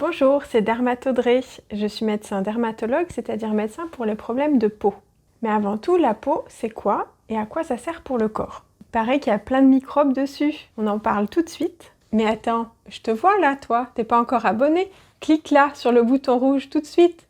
Bonjour, c'est Dermatodré. Je suis médecin dermatologue, c'est-à-dire médecin pour les problèmes de peau. Mais avant tout, la peau, c'est quoi et à quoi ça sert pour le corps? Il paraît qu'il y a plein de microbes dessus. On en parle tout de suite. Mais attends, je te vois là, toi. T'es pas encore abonné? Clique là, sur le bouton rouge tout de suite.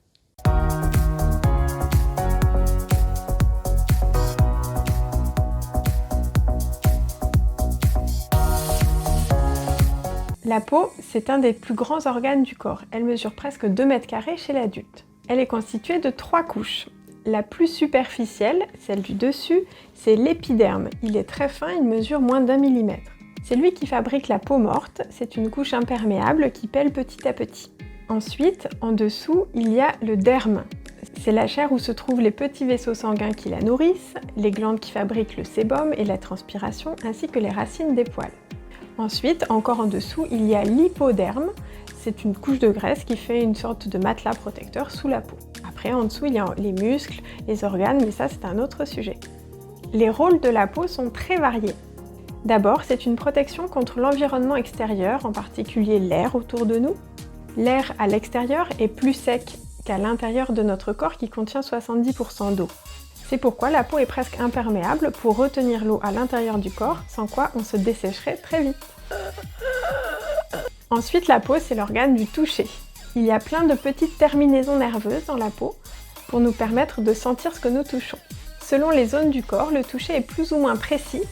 La peau, c'est un des plus grands organes du corps. Elle mesure presque 2 mètres carrés chez l'adulte. Elle est constituée de 3 couches. La plus superficielle, celle du dessus, c'est l'épiderme. Il est très fin, il mesure moins d'1 millimètre. C'est lui qui fabrique la peau morte, c'est une couche imperméable qui pèle petit à petit. Ensuite, en dessous, il y a le derme. C'est la chair où se trouvent les petits vaisseaux sanguins qui la nourrissent, les glandes qui fabriquent le sébum et la transpiration, ainsi que les racines des poils. Ensuite, encore en dessous, il y a l'hypoderme. C'est une couche de graisse qui fait une sorte de matelas protecteur sous la peau. Après, en dessous, il y a les muscles, les organes, mais ça, c'est un autre sujet. Les rôles de la peau sont très variés. D'abord, c'est une protection contre l'environnement extérieur, en particulier l'air autour de nous. L'air à l'extérieur est plus sec qu'à l'intérieur de notre corps qui contient 70% d'eau. C'est pourquoi la peau est presque imperméable pour retenir l'eau à l'intérieur du corps, sans quoi on se dessécherait très vite. Ensuite, la peau, c'est l'organe du toucher. Il y a plein de petites terminaisons nerveuses dans la peau pour nous permettre de sentir ce que nous touchons. Selon les zones du corps, le toucher est plus ou moins précis.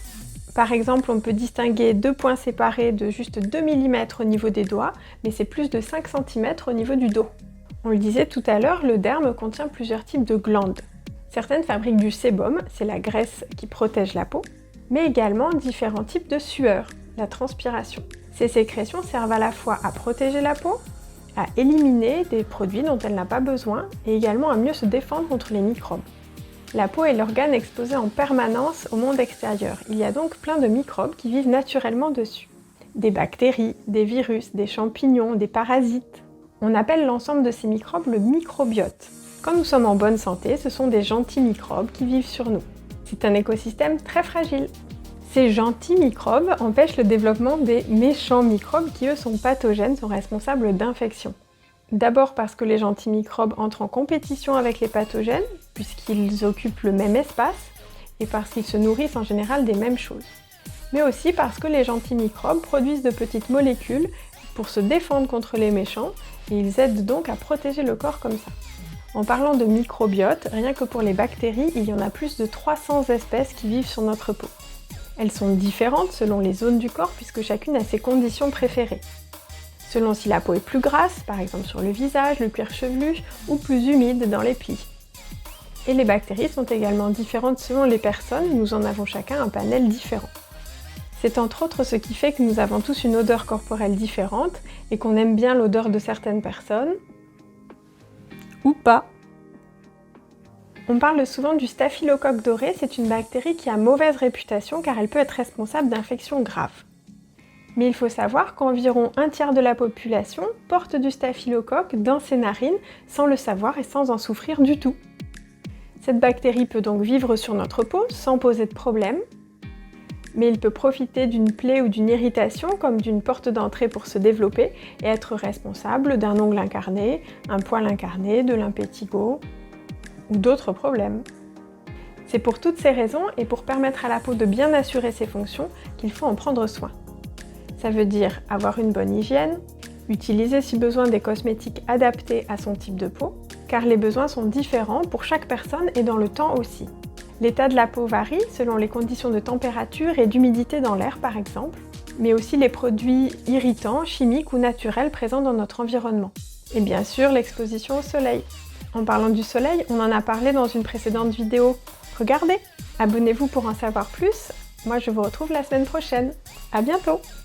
Par exemple, on peut distinguer 2 points séparés de juste 2 mm au niveau des doigts, mais c'est plus de 5 cm au niveau du dos. On le disait tout à l'heure, le derme contient plusieurs types de glandes. Certaines fabriquent du sébum, c'est la graisse qui protège la peau, mais également différents types de sueur, la transpiration. Ces sécrétions servent à la fois à protéger la peau, à éliminer des produits dont elle n'a pas besoin et également à mieux se défendre contre les microbes. La peau est l'organe exposé en permanence au monde extérieur. Il y a donc plein de microbes qui vivent naturellement dessus. Des bactéries, des virus, des champignons, des parasites. On appelle l'ensemble de ces microbes le microbiote. Quand nous sommes en bonne santé, ce sont des gentils microbes qui vivent sur nous. C'est un écosystème très fragile. Ces gentils microbes empêchent le développement des méchants microbes qui, eux, sont pathogènes, sont responsables d'infections. D'abord parce que les gentils microbes entrent en compétition avec les pathogènes, puisqu'ils occupent le même espace, et parce qu'ils se nourrissent en général des mêmes choses. Mais aussi parce que les gentils microbes produisent de petites molécules pour se défendre contre les méchants, et ils aident donc à protéger le corps comme ça. En parlant de microbiote, rien que pour les bactéries, il y en a plus de 300 espèces qui vivent sur notre peau. Elles sont différentes selon les zones du corps puisque chacune a ses conditions préférées. Selon si la peau est plus grasse, par exemple sur le visage, le cuir chevelu, ou plus humide dans les plis. Et les bactéries sont également différentes selon les personnes, nous en avons chacun un panel différent. C'est entre autres ce qui fait que nous avons tous une odeur corporelle différente et qu'on aime bien l'odeur de certaines personnes, ou pas. On parle souvent du staphylocoque doré, c'est une bactérie qui a mauvaise réputation car elle peut être responsable d'infections graves. Mais il faut savoir qu'environ 1/3 de la population porte du staphylocoque dans ses narines sans le savoir et sans en souffrir du tout. Cette bactérie peut donc vivre sur notre peau sans poser de problème, mais il peut profiter d'une plaie ou d'une irritation comme d'une porte d'entrée pour se développer et être responsable d'un ongle incarné, un poil incarné, de l'impétigo ou d'autres problèmes. C'est pour toutes ces raisons et pour permettre à la peau de bien assurer ses fonctions qu'il faut en prendre soin. Ça veut dire avoir une bonne hygiène, utiliser si besoin des cosmétiques adaptés à son type de peau, car les besoins sont différents pour chaque personne et dans le temps aussi. L'état de la peau varie selon les conditions de température et d'humidité dans l'air par exemple, mais aussi les produits irritants, chimiques ou naturels présents dans notre environnement. Et bien sûr l'exposition au soleil. En parlant du soleil, on en a parlé dans une précédente vidéo. Regardez! Abonnez-vous pour en savoir plus. Moi je vous retrouve la semaine prochaine. À bientôt!